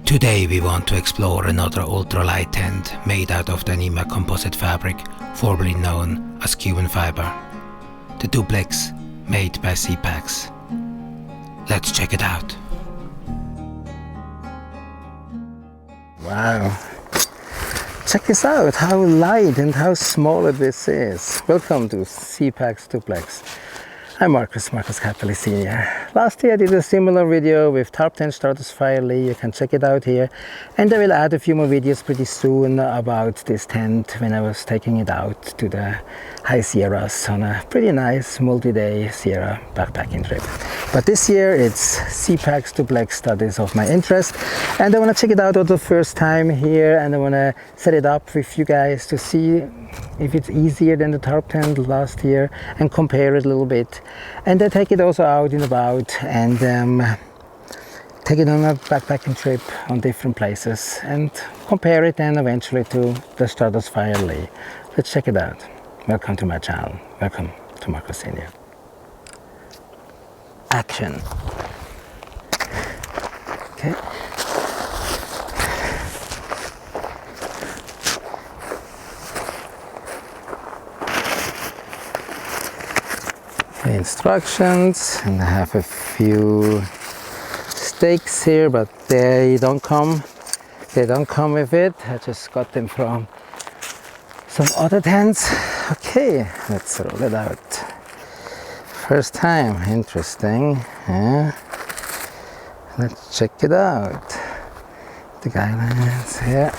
Today we want to explore another ultralight tent made out of Dyneema Composite Fabric, formerly known as Cuben Fiber. The Duplex, made by Zpacks. Let's check it out. Wow. Check this out, how light and how small this is. Welcome to Zpacks Duplex. I'm Marcus Cappelli Sr. Last year I did a similar video with Tarptent StratoSpire Li. You can check it out here. And I will add a few more videos pretty soon about this tent when I was taking it out to the high Sierras on a pretty nice multi-day Sierra backpacking trip. But this year it's Zpacks Duplex that is of my interest. And I want to check it out for the first time here, and I want to set it up with you guys to see if it's easier than the Tarptent last year and compare it a little bit. And I take it also out and about and take it on a backpacking trip on different places and compare it then eventually to the StratoSpire Li. Let's check it out. Welcome to my channel. Welcome to Marcus Senior. Action. Okay. The instructions, and I have a few stakes here, but they don't come with it. I just got them from some other tents. Okay, let's roll it out. First time, interesting. Yeah. Let's check it out. The guidelines here.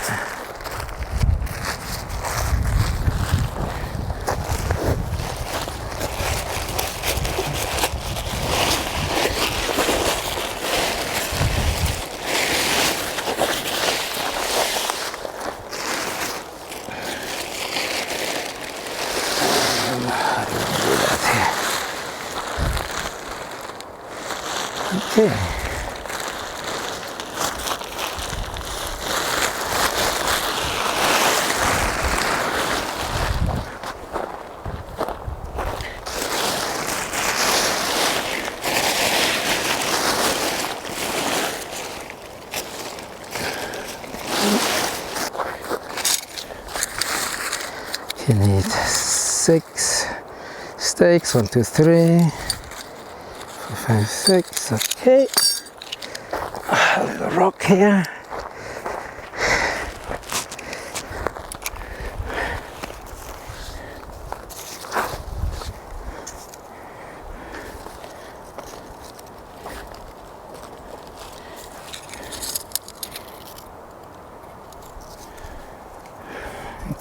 Okay. You need 6 stakes, 1, 2, 3, 4, 5, 6, okay. A little rock here.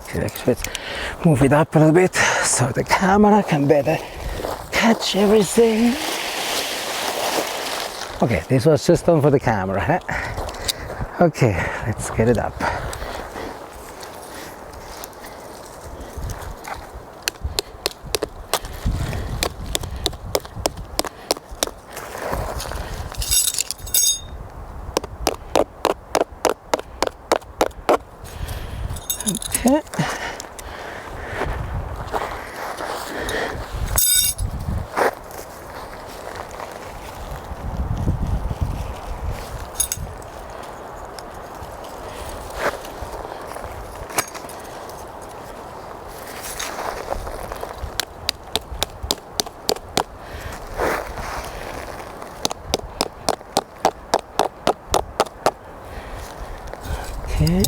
Okay, let's move it up a little bit so the camera can better catch everything. Okay, this was just done for the camera, huh? Okay, let's get it up. Okay. Okay.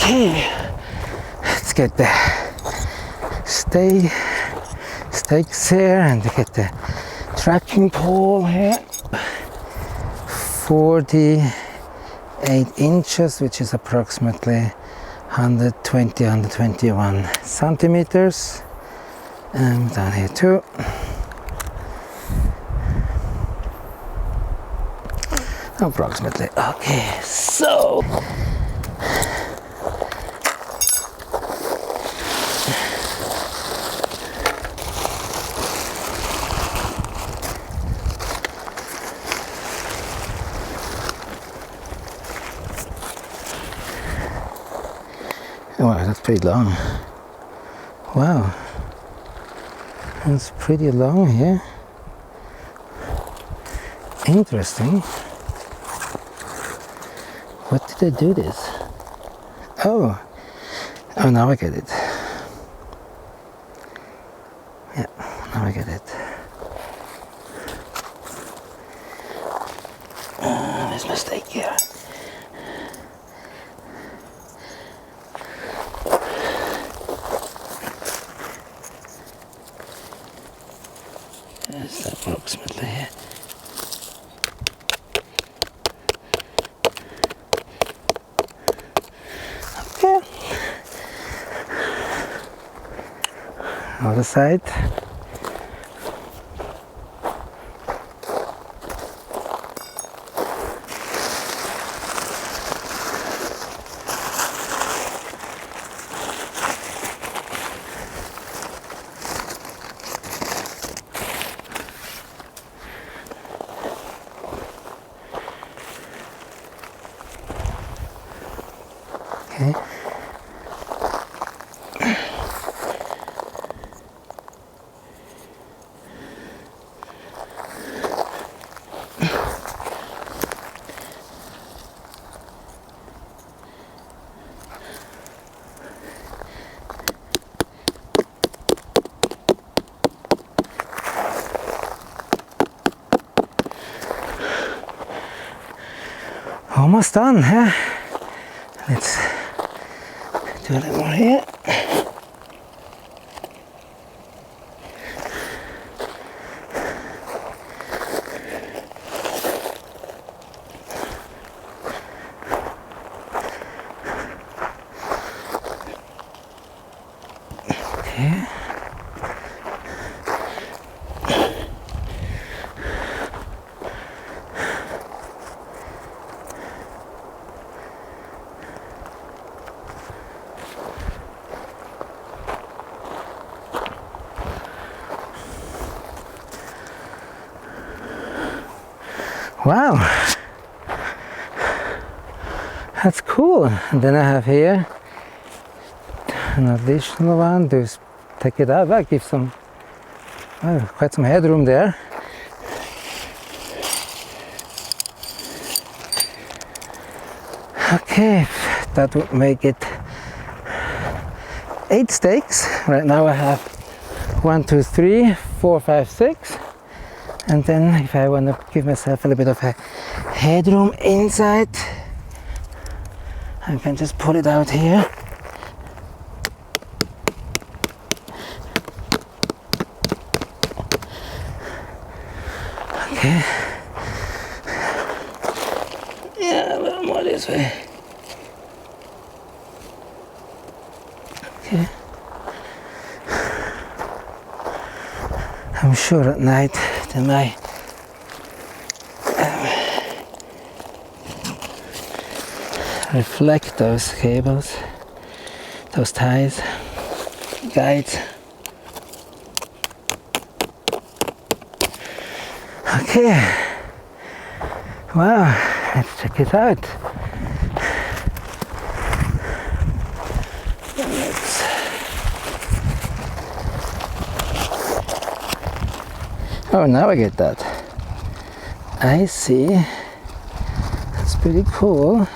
Okay, let's get the stakes here and get the tracking pole here. 48 inches, which is approximately 121 centimeters. And down here too. Approximately. Okay, so wow, that's pretty long. Wow, that's pretty long here. Interesting. What did I do this? Oh, now I get it. Yeah, now I get it. There's a mistake here. That's approximately here. Okay. Other side. Okay. Almost done, huh? Let's do a little more here. Okay. Wow, that's cool. And then I have here an additional one to take it out. That gives some, quite some headroom there. Okay, that would make it 8 stakes. Right now I have 1, 2, 3, 4, 5, 6. And then if I want to give myself a little bit of a headroom inside, I can just pull it out here. Okay. Yeah, a little more this way. Okay. I'm sure at night they might reflect those cables, those ties, guides. Okay, wow, let's check it out. Oh, now I get that. I see. That's pretty cool.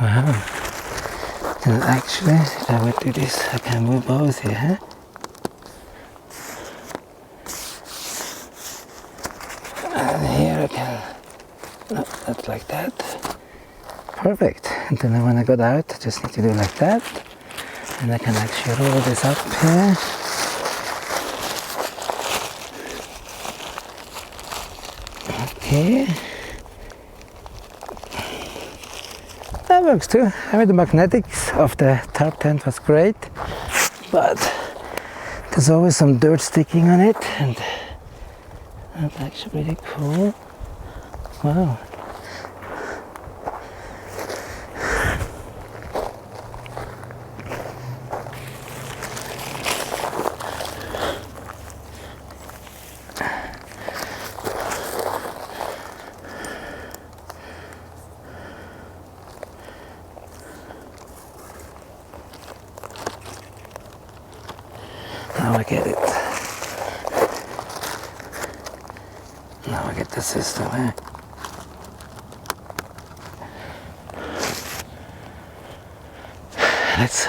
Wow. And actually, if I would do this, I can move both here. Huh? Not like that. Perfect. And then when I got out, I just need to do like that. And I can actually roll this up here. Okay. That works too. I mean, the magnetics of the Tarptent was great, but there's always some dirt sticking on it, and that's actually pretty cool. Wow. Now I get it. Now I get the system, eh? Let's,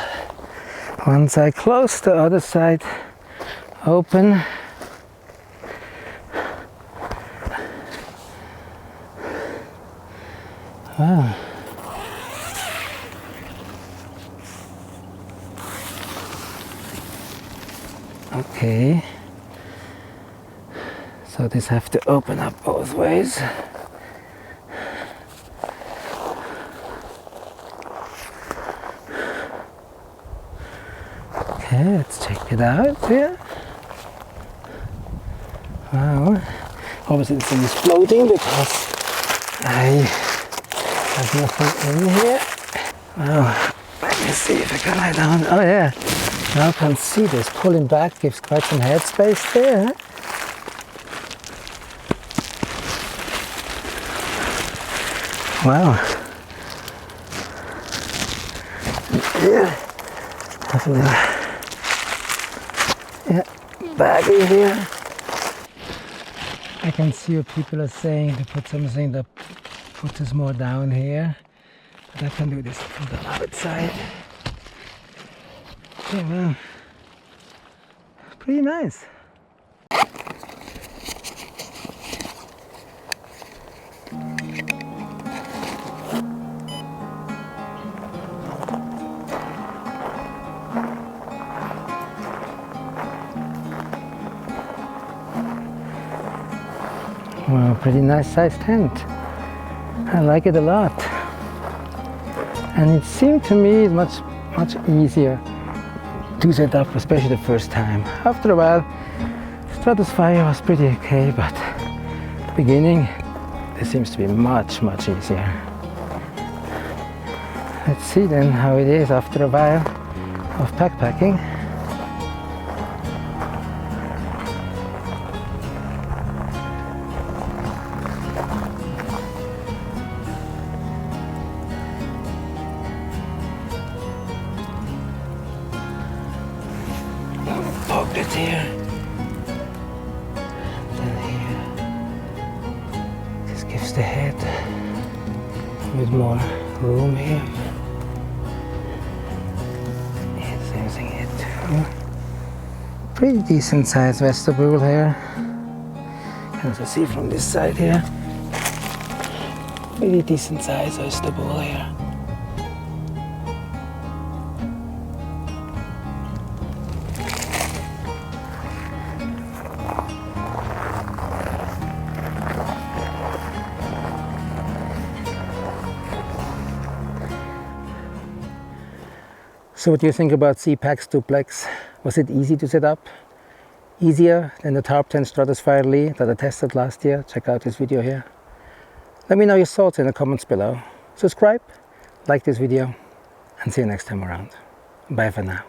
one side closed, the other side open. Wow. Okay, so this have to open up both ways. Okay, let's check it out here. Wow, obviously this thing is floating because I have nothing in here. Wow, let me see if I can lie down. Oh yeah. Now I can see this pulling back gives quite some headspace there. Wow. Yeah. Have a little baggy here. I can see what people are saying to put something that puts us more down here. But I can do this from the outside. Oh, wow. Pretty nice. Well, pretty nice sized tent. I like it a lot. And it seemed to me much easier to set up, especially the first time. After a while, StratoSpire was pretty okay, but the beginning, this seems to be much easier. Let's see then how it is after a while of backpacking. Pocket here, then here. This gives the head a bit more room here. Yeah, same thing here too. Pretty decent sized vestibule here. You can also see from this side here. Pretty decent sized vestibule here. So what do you think about Zpacks Duplex? Was it easy to set up? Easier than the Tarptent StratoSpire Li that I tested last year? Check out this video here. Let me know your thoughts in the comments below. Subscribe, like this video, and see you next time around. Bye for now.